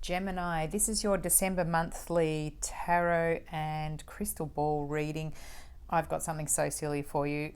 Gemini, this is your December monthly tarot and crystal ball reading. I've got something so silly for you.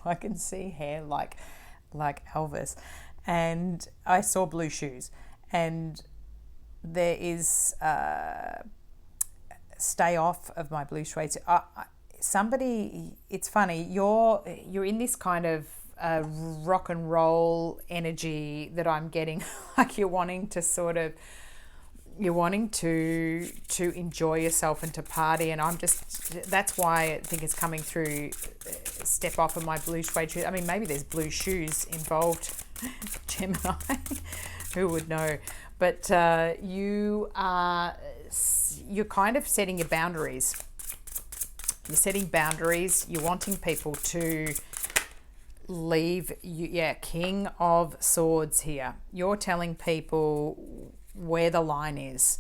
I can see hair like Elvis, and I saw blue shoes, and there is stay off of my blue suede. Somebody, it's funny. You're in this kind of rock and roll energy that I'm getting. Like you're wanting to enjoy yourself and to party, and that's why I think it's coming through. Step off of my blue suede shoes. I mean, maybe there's blue shoes involved. Gemini, who would know? But you're kind of setting your boundaries. You're setting boundaries. You're wanting people to leave you. Yeah, King of Swords here. You're telling people where the line is.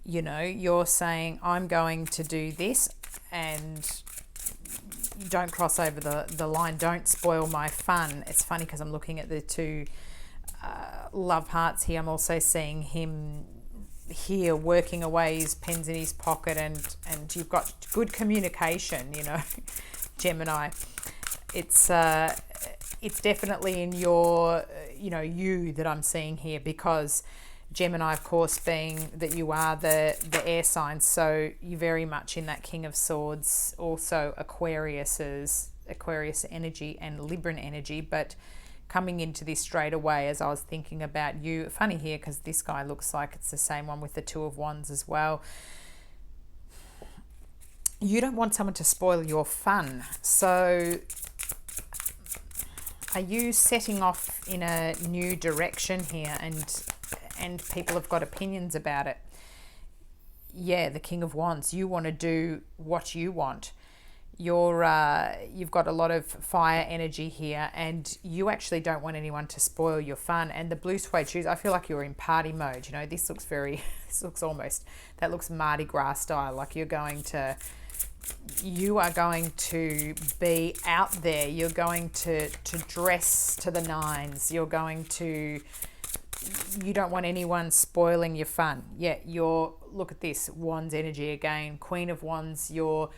You know, you're saying, I'm going to do this, and don't cross over the line. Don't spoil my fun. It's funny because I'm looking at the two love hearts here. I'm also seeing him here working away his pens in his pocket, and you've got good communication, you know. Gemini, it's definitely in your you that I'm seeing here, because Gemini, of course, being that you are the air signs, so you're very much in that King of Swords, also Aquarius energy and Libran energy. But coming into this straight away, as I was thinking about you, funny here because this guy looks like it's the same one with the Two of Wands as well. You don't want someone to spoil your fun. So are you setting off in a new direction here, and people have got opinions about it? Yeah, the King of Wands. You want to do what you want. You've got a lot of fire energy here, and you actually don't want anyone to spoil your fun. And the blue suede shoes, I feel like you're in party mode. You know, this looks that looks Mardi Gras style. Like you are going to be out there. You're going to dress to the nines. You don't want anyone spoiling your fun. Yeah, look at this, Wands energy again. Queen of Wands, your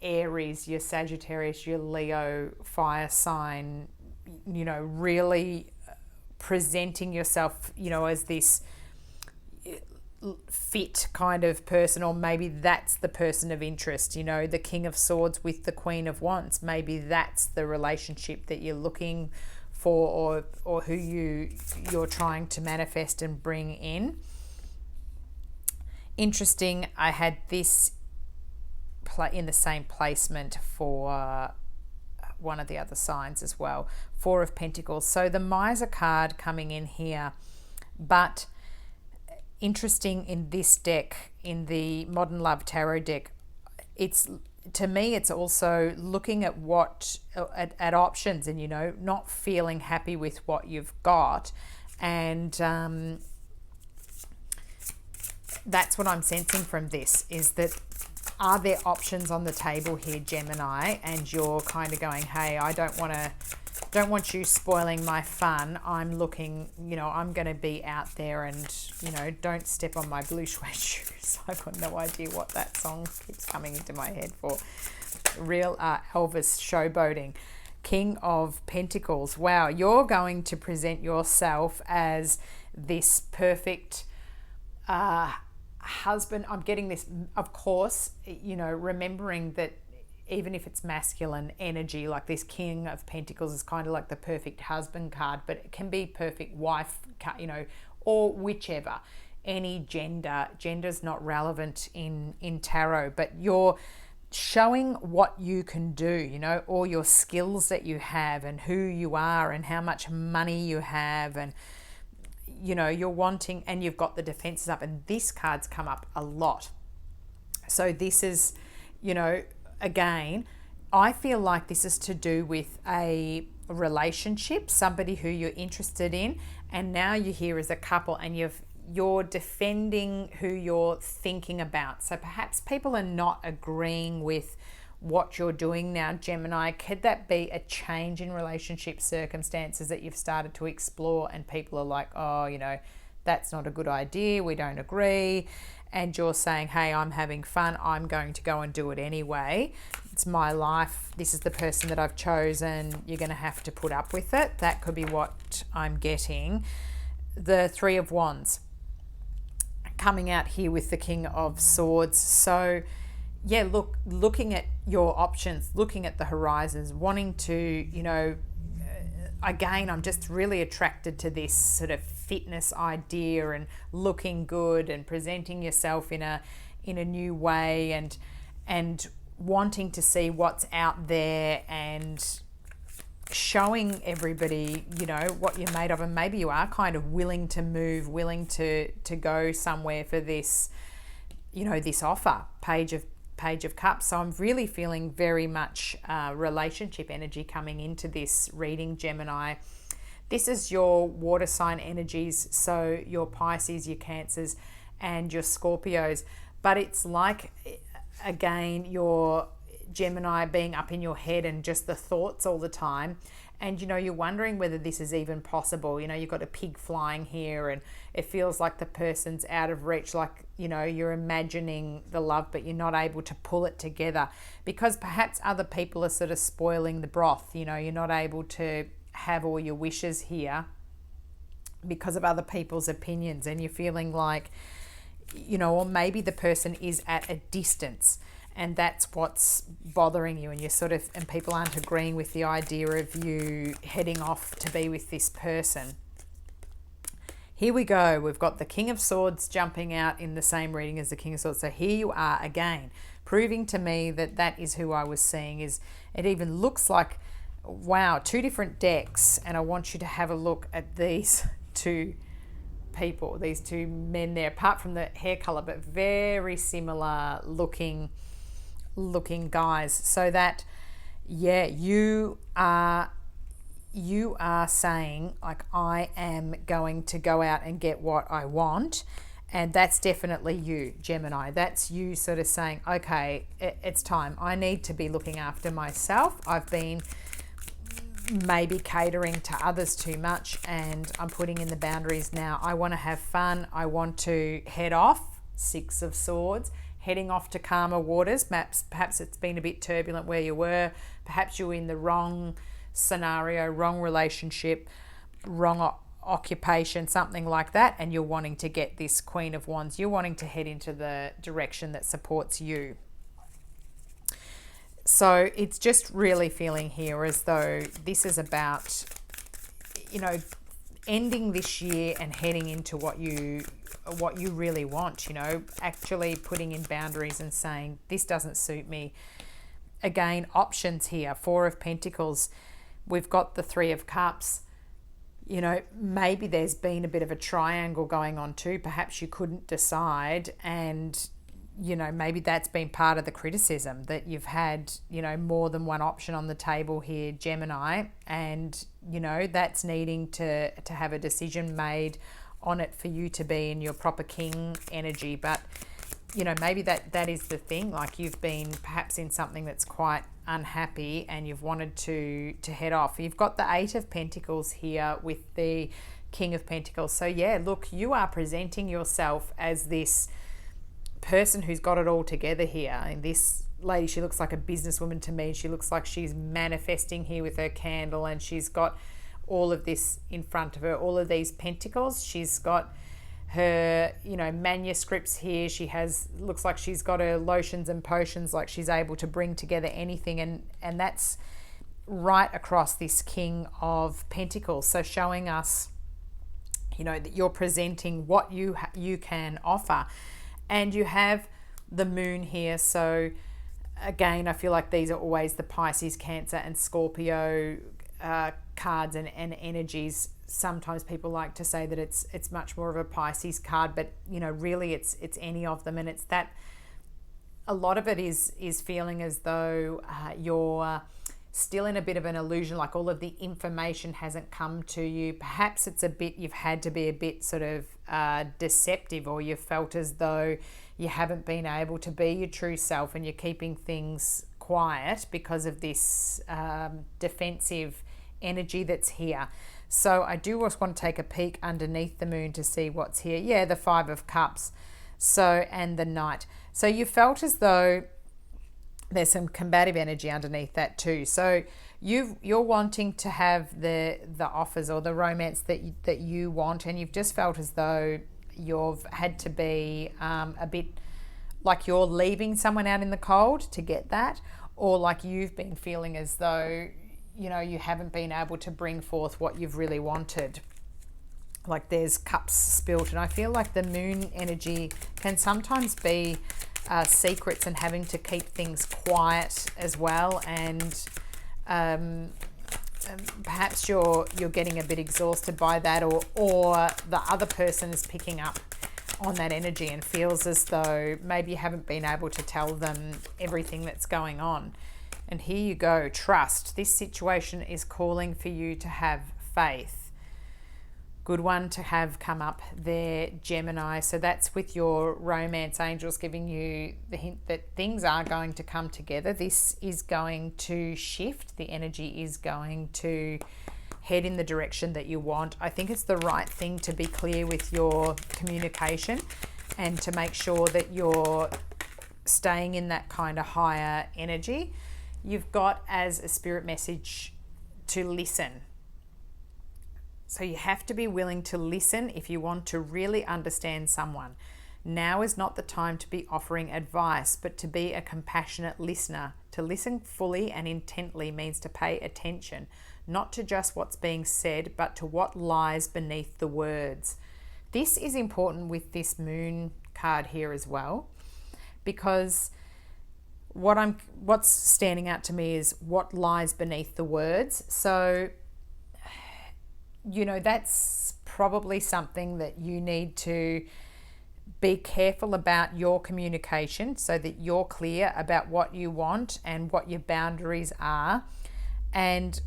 Aries, your Sagittarius, your Leo fire sign, you know, really presenting yourself, you know, as this fit kind of person, or maybe that's the person of interest, you know, the King of Swords with the Queen of Wands. Maybe that's the relationship that you're looking for, or who you're trying to manifest and bring in. Interesting, I had this in the same placement for one of the other signs as well. Four of Pentacles. So the Miser card coming in here, but interesting in this deck, in the Modern Love Tarot deck, to me it's also looking at at options, and, you know, not feeling happy with what you've got, and that's what I'm sensing from this, is that are there options on the table here, Gemini, and you're kind of going, hey, I don't want you spoiling my fun. I'm looking, you know, I'm going to be out there, and, you know, don't step on my blue suede shoes. I've got no idea what that song keeps coming into my head for. Real Elvis showboating. King of Pentacles. Wow, you're going to present yourself as this perfect husband. I'm getting this, of course, you know, remembering that even if it's masculine energy, like this King of Pentacles is kind of like the perfect husband card, but it can be perfect wife, you know, or whichever. Any gender's not relevant in tarot, but you're showing what you can do, you know, all your skills that you have, and who you are, and how much money you have, and, you know, you're wanting, and you've got the defenses up, and this card's come up a lot. So this is, you know, again, I feel like this is to do with a relationship, somebody who you're interested in, and now you're here as a couple, and you're defending who you're thinking about. So perhaps people are not agreeing with what you're doing now, Gemini. Could that be a change in relationship circumstances that you've started to explore, and people are like, oh, you know, that's not a good idea, we don't agree, and you're saying, hey, I'm having fun, I'm going to go and do it anyway, it's my life, this is the person that I've chosen, you're going to have to put up with it. That could be what I'm getting. The Three of Wands coming out here with the King of Swords. So yeah, looking at your options, looking at the horizons, wanting to, again, I'm just really attracted to this sort of fitness idea and looking good and presenting yourself in a new way, and wanting to see what's out there and showing everybody, what you're made of. And maybe you are kind of willing to move, willing to go somewhere for this, this offer, Page of Cups. So I'm really feeling very much relationship energy coming into this reading, Gemini. This is your water sign energies, so your Pisces, your Cancers, and your Scorpios. But it's like, again, your Gemini being up in your head and just the thoughts all the time. And, you're wondering whether this is even possible. You've got a pig flying here and it feels like the person's out of reach, like, you're imagining the love, but you're not able to pull it together because perhaps other people are sort of spoiling the broth. You're not able to have all your wishes here because of other people's opinions, and you're feeling like, or maybe the person is at a distance and that's what's bothering you, and and people aren't agreeing with the idea of you heading off to be with this person. Here we go. We've got the King of Swords jumping out in the same reading as the King of Swords. So here you are again, proving to me that is who I was seeing. It even looks like, wow, two different decks. And I want you to have a look at these two people, these two men there, apart from the hair color, but very similar looking guys. So that, yeah, you are saying, like, I am going to go out and get what I want. And that's definitely you, Gemini. That's you sort of saying, okay, it's time. I need to be looking after myself. I've been maybe catering to others too much, and I'm putting in the boundaries now. I want to have fun. I want to head off. Six of Swords, heading off to calmer waters. Perhaps it's been a bit turbulent where you were. Perhaps you're in the wrong scenario, wrong relationship, wrong occupation, something like that, and you're wanting to get this Queen of Wands. You're wanting to head into the direction that supports you. So it's just really feeling here as though this is about, ending this year and heading into what you really want, actually putting in boundaries and saying, this doesn't suit me. Again, options here. Four of Pentacles. We've got the Three of Cups. Maybe there's been a bit of a triangle going on too. Perhaps you couldn't decide, and maybe that's been part of the criticism, that you've had, more than one option on the table here, Gemini, and, that's needing to have a decision made on it for you to be in your proper king energy. But, maybe that is the thing, like you've been perhaps in something that's quite unhappy and you've wanted to head off. You've got the Eight of Pentacles here with the King of Pentacles. So yeah, look, you are presenting yourself as this person who's got it all together here. And this lady, she looks like a businesswoman to me. She looks like she's manifesting here with her candle, and she's got all of this in front of her, all of these pentacles. She's got her, manuscripts here. She looks like she's got her lotions and potions, like she's able to bring together anything. And that's right across this King of Pentacles. So showing us, that you're presenting what you can offer. And you have the Moon here. So again, I feel like these are always the Pisces, Cancer, and Scorpio cards and energies. Sometimes people like to say that it's much more of a Pisces card, but really it's any of them. And it's that a lot of it is feeling as though you're still in a bit of an illusion, like all of the information hasn't come to you. Perhaps it's you've had to be a bit sort of deceptive, or you felt as though you haven't been able to be your true self, and you're keeping things quiet because of this defensive energy that's here. So I do also want to take a peek underneath the moon to see what's here. Yeah, the Five of Cups. So, and the Knight. So you felt as though there's some combative energy underneath that too. So you're wanting to have the offers or the romance that you want, and you've just felt as though you've had to be a bit like you're leaving someone out in the cold to get that, or like you've been feeling as though, you know, you haven't been able to bring forth what you've really wanted. Like there's cups spilt, and I feel like the moon energy can sometimes be secrets and having to keep things quiet as well, and perhaps you're getting a bit exhausted by that, or the other person is picking up on that energy and feels as though maybe you haven't been able to tell them everything that's going on. And here you go, trust. This situation is calling for you to have faith. Good one to have come up there, Gemini. So that's with your romance angels giving you the hint that things are going to come together. This is going to shift. The energy is going to head in the direction that you want. I think it's the right thing to be clear with your communication and to make sure that you're staying in that kind of higher energy. You've got as a spirit message to listen. So you have to be willing to listen if you want to really understand someone. Now is not the time to be offering advice, but to be a compassionate listener. To listen fully and intently means to pay attention, not to just what's being said, but to what lies beneath the words. This is important with this moon card here as well, because what's standing out to me is what lies beneath the words. So, you know, that's probably something that you need to be careful about your communication so that you're clear about what you want and what your boundaries are. And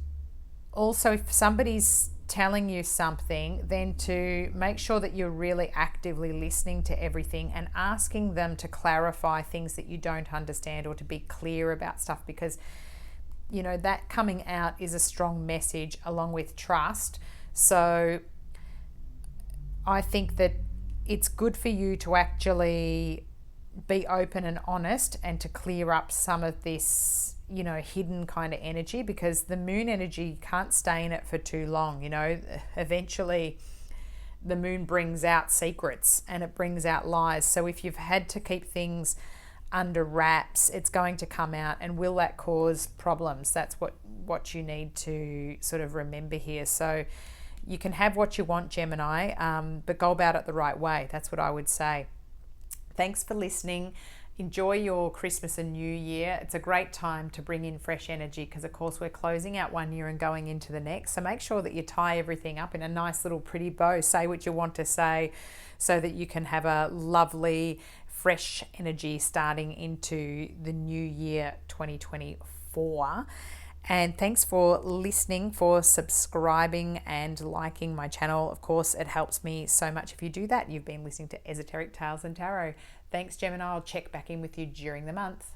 also, if somebody's telling you something, then to make sure that you're really actively listening to everything and asking them to clarify things that you don't understand or to be clear about stuff, because, you know, that coming out is a strong message along with trust. So I think that it's good for you to actually be open and honest and to clear up some of this, you know, hidden kind of energy, because the moon energy can't stay in it for too long. You know, eventually the moon brings out secrets and it brings out lies. So if you've had to keep things under wraps, it's going to come out, and will that cause problems? That's what you need to sort of remember here. So you can have what you want, Gemini, but go about it the right way. That's what I would say. Thanks for listening. Enjoy your Christmas and New Year. It's a great time to bring in fresh energy because, of course, we're closing out one year and going into the next. So make sure that you tie everything up in a nice little pretty bow. Say what you want to say so that you can have a lovely, fresh energy starting into the new year 2024. And thanks for listening, for subscribing and liking my channel. Of course, it helps me so much if you do that. You've been listening to Esoteric Tales and Tarot. Thanks, Gemini. I'll check back in with you during the month.